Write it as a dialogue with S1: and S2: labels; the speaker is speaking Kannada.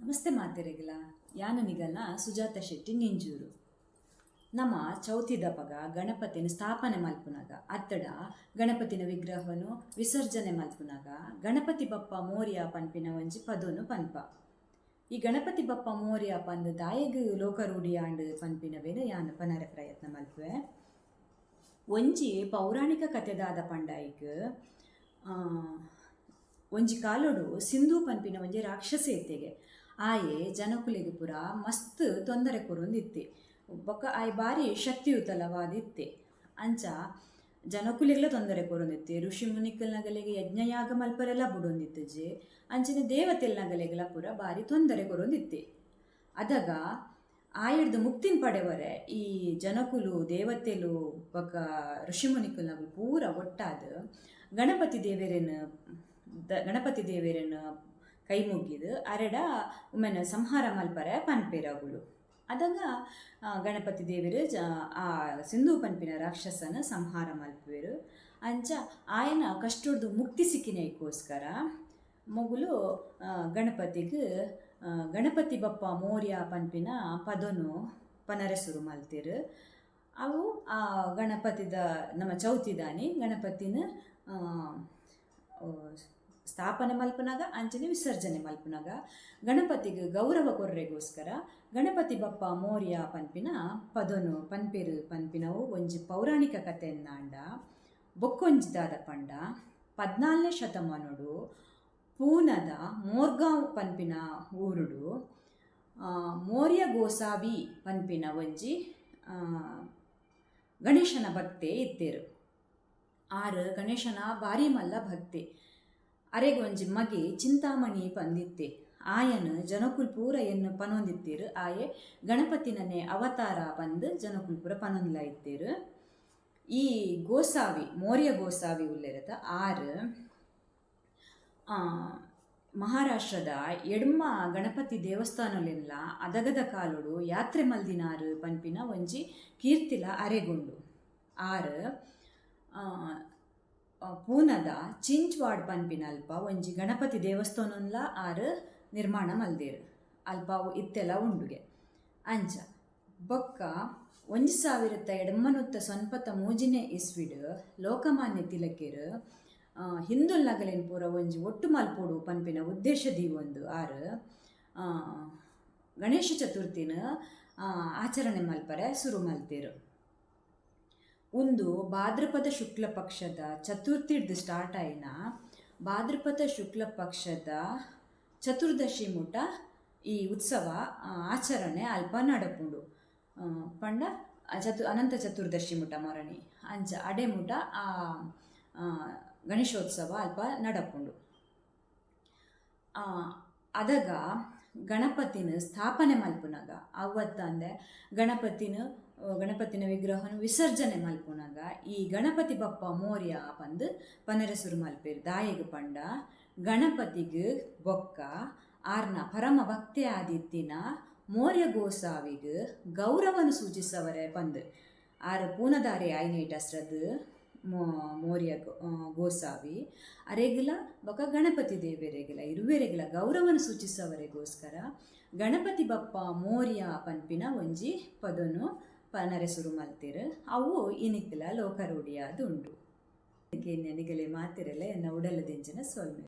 S1: ನಮಸ್ತೆ ಮಾತೆರೆಗಿಲ ಯಾನನಿಗಲ ಸುಜಾತ ಶೆಟ್ಟಿ ನಿಂಜೂರು. ನಮ್ಮ ಚೌತಿ ದಪಗ ಗಣಪತಿನ ಸ್ಥಾಪನೆ ಮಲ್ಪುನಾಗ ಅತ್ತಡ ಗಣಪತಿನ ವಿಗ್ರಹವನ್ನು ವಿಸರ್ಜನೆ ಮಲ್ಪುನಾಗ ಗಣಪತಿ ಬಪ್ಪ ಮೋರ್ಯ ಪನ್ಪಿನ ಒಂಜಿ ಪದೋನು ಪನ್ಪ. ಈ ಗಣಪತಿ ಬಪ್ಪ ಮೋರ್ಯ ಪಂದ್ ದಾಯಗ್ ಲೋಕರೂಢಿಯಾಂಡ್ ಪನ್ಪಿನವೇನು ಯಾನ ಪನರ ಪ್ರಯತ್ನ ಮಲ್ಪುವೆ. ಒಂಜಿ ಪೌರಾಣಿಕ ಕಥೆದಾದ ಪಂಡಾಯಿಗ್ ಒಂಜಿ ಕಾಲೋಡು ಸಿಂಧು ಪನ್ಪಿನ ಒಂಜಿ ರಾಕ್ಷಸ ಎತ್ತೆಗೆ ಆಯೆ ಜನಕುಲೆಗ್ ಪುರ ಮಸ್ತ್ ತೊಂದರೆ ಕೊರೊಂದಿತ್ತೆ. ಬೊಕ್ಕ ಆಯೆ ಬಾರಿ ಶಕ್ತಿಯುತಲವಾದಿತ್ತೆ. ಅಂಚ ಜನಕುಲೆಗ್ಲ ತೊಂದರೆ ಕೊರೊಂದಿತ್ತೆ. ಋಷಿ ಮುನಿಕಲ್ನಗಲೆಗೆ ಯಜ್ಞಯಾಗ ಮಲ್ಪರೆಲ್ಲ ಬುಡೊಂದಿತ್ತಜೆ. ಅಂಚಿನ ದೇವತೆಲ್ನಗಲೆಗ್ಲ ಪುರ ಬಾರಿ ತೊಂದರೆ ಕೊರೊಂದಿತ್ತೆ. ಅದಾಗ ಆಯಡ್ದು ಮುಕ್ತಿನ್ ಪಡೆವರೆ ಈ ಜನಕುಲು ದೇವತೆಲು ಬೊಕ್ಕ ಋಷಿ ಮುನಿಕಲ್ನಗಲು ಪೂರ ಒಟ್ಟಾದ ಗಣಪತಿ ದೇವೇರನ ಕೈ ಮುಗಿದು ಅರೆಡ ಒಮ್ಮೆನ ಸಂಹಾರ ಮಲ್ಪರೆ ಪನ್ಪೆರಗುಲು. ಅದಾಗ ಗಣಪತಿ ದೇವರು ಆ ಸಿಂಧು ಪನ್ಪಿನ ರಾಕ್ಷಸನ ಸಂಹಾರ ಮಲ್ಪುವೆರು. ಅಂಚ ಆಯನ ಕಷ್ಟೊಡ್ದು ಮುಕ್ತಿ ಸಿಕ್ಕಿನೈಕೋಸ್ಕರ ಮೊಗುಲು ಗಣಪತಿಗೆ ಗಣಪತಿ ಬಪ್ಪ ಮೋರ್ಯ ಪನ್ಪಿನ ಪದನು ಪನರೆಸುರು ಮಲ್ತಿರು. ಅವು ಆ ಗಣಪತಿದ ನಮ್ಮ ಚೌತಿದಾನಿ ಗಣಪತಿನ ಸ್ಥಾಪನೆ ಮಲ್ಪನಾಗ ಅಂಚನೆ ವಿಸರ್ಜನೆ ಮಲ್ಪನಾಗ ಗಣಪತಿಗೆ ಗೌರವ ಕೊರ್ರೆಗೋಸ್ಕರ ಗಣಪತಿ ಬಪ್ಪ ಮೋರ್ಯ ಪನ್ಪಿನ ಪದನು ಪನ್ಪೆರು ಪನ್ಪಿನವು ಒಂಜಿ ಪೌರಾಣಿಕ ಕಥೆಯನ್ನಾಂಡ ಬೊಕ್ಕೊಂಜಿದಾದ ಪಂಡ 14ನೇ ಶತಮಾನಡು ಪೂನದ ಮೋರ್ಗಾಂವ್ ಪನ್ಪಿನ ಊರುಡು ಮೋರ್ಯ ಗೋಸಾವಿ ಪನ್ಪಿನ ಒಂಜಿ ಗಣೇಶನ ಭಕ್ತೆ ಇತ್ತೇರು. ಆರು ಗಣೇಶನ ಬಾರಿ ಮಲ್ಲ ಭಕ್ತೆ. ಅರೆಗೆ ಒಂಜಿ ಮಗೆ ಚಿಂತಾಮಣಿ ಪಂದಿತ್ತೆ. ಆಯನ ಜನಕುಲ್ ಪೂರ ಎನ್ನು ಪನೊಂದಿತ್ತೇರು. ಆಯೆ ಗಣಪತಿನನೆ ಅವತಾರ ಪಂದು ಜನಕುಲ್ ಪೂರ ಪನೊಂದಿಲ ಇತ್ತೇರು. ಈ ಗೋಸಾವಿ ಮೌರ್ಯ ಗೋಸಾವಿ ಉಲ್ಲೆರತ ಆರು ಮಹಾರಾಷ್ಟ್ರದ ಎಡ್ಮ ಗಣಪತಿ ದೇವಸ್ಥಾನಲೆಲ್ಲ ಅದಗದ ಕಾಲುಡು ಯಾತ್ರೆ ಮಲ್ದಿನಾರು ಪನ್ಪಿನ ಒಂಜಿ ಕೀರ್ತಿಲ ಅರೆಗೊಂಡು. ಆರು ಪೂನದ ಚಿಂಚ್ವಾಡ್ ಪನ್ಪಿನ ಅಲ್ಪ ಒಂಜಿ ಗಣಪತಿ ದೇವಸ್ಥಾನಲ್ಲ ಆರು ನಿರ್ಮಾಣ ಮಲ್ದೇರು. ಅಲ್ಪ ಅವು ಇತ್ತೆಲ್ಲ ಉಂಡುಗೆ. ಅಂಚ ಬೊಕ್ಕ 1793 ಇಸ್ವಿಡ್ ಲೋಕಮಾನ್ಯ ತಿಲಕೇರು ಹಿಂದುಲ್ ನಗಲಿನ ಪೂರ ಒಂಜಿ ಒಟ್ಟು ಮಲ್ಪೋಡು ಪನ್ಪಿನ ಉದ್ದೇಶದಿ ಒಂದು ಆರು ಗಣೇಶ ಚತುರ್ಥಿನ ಆಚರಣೆ ಮಲ್ಪರೆ ಶುರು ಮಲ್ತೇರು. ಒಂದು ಭಾದ್ರಪದ ಶುಕ್ಲ ಪಕ್ಷದ ಚತುರ್ಥಿಡ್ದು ಸ್ಟಾರ್ಟ್ ಆಯಿನ ಭಾದ್ರಪದ ಶುಕ್ಲ ಪಕ್ಷದ ಚತುರ್ದಶಿ ಮುಟ ಈ ಉತ್ಸವ ಆಚರಣೆ ಅಲ್ಪ ನಡಪುಂಡು ಪಂಡ ಅನಂತ ಚತುರ್ದಶಿ ಮುಟ ಮರಣಿ ಅಂಚ ಅಡೆ ಮುಟ ಆ ಗಣೇಶೋತ್ಸವ ಅಲ್ಪ ನಡಪುಂಡು. ಅದಾಗ ಗಣಪತಿನ ಸ್ಥಾಪನೆ ಮಲ್ಪುನಾಗ ಅವತ್ತಂದೆ ಗಣಪತಿನ ವಿಗ್ರಹನ ವಿಸರ್ಜನೆ ಮಲ್ಪುನಾಗ ಈ ಗಣಪತಿ ಬಪ್ಪ ಮೋರ್ಯ ಪಂದು ಪನರೆಸುರು ಮಲ್ಪೇರು. ದಾಯಗ ಪಂಡ ಗಣಪತಿಗೆ ಬೊಕ್ಕ ಆರ್ನ ಪರಮ ಭಕ್ತಿ ಆದಿತ್ತಿನ ಮೋರ್ಯ ಗೋಸಾವಿಗೆ ಗೌರವನು ಸೂಚಿಸವರೆ ಪಂದು ಆರು ಪೂನದಾರೆ ಐನೈಟ್ ಅಸ್ರದ್ದು ಮೋರ್ಯ ಗೋಸಾವಿ ಅರೆಗಿಲ ಬೊಕ್ಕ ಗಣಪತಿ ದೇವರೆಗಿಲ ಇರುವೆರೆಗಿಲ ಗೌರವನು ಸೂಚಿಸವರೆಗೋಸ್ಕರ ಗಣಪತಿ ಬಪ್ಪ ಮೋರ್ಯ ಪನ್ಪಿನ ಒಂಜಿ ಪದನು ಪನರೆಸುರು ಮಲ್ತೇರು. ಅವು ಇನಿಕ್ಕಿಲ ಲೋಕರೂಢಿಯಾದ ಉಂಡು. ನಿಗಲೆ ಮಾತಿರಲ್ಲ ಎನ್ನ ಉಡಲದಿಂಚಿನ ಸೊಲ್ಮೆ.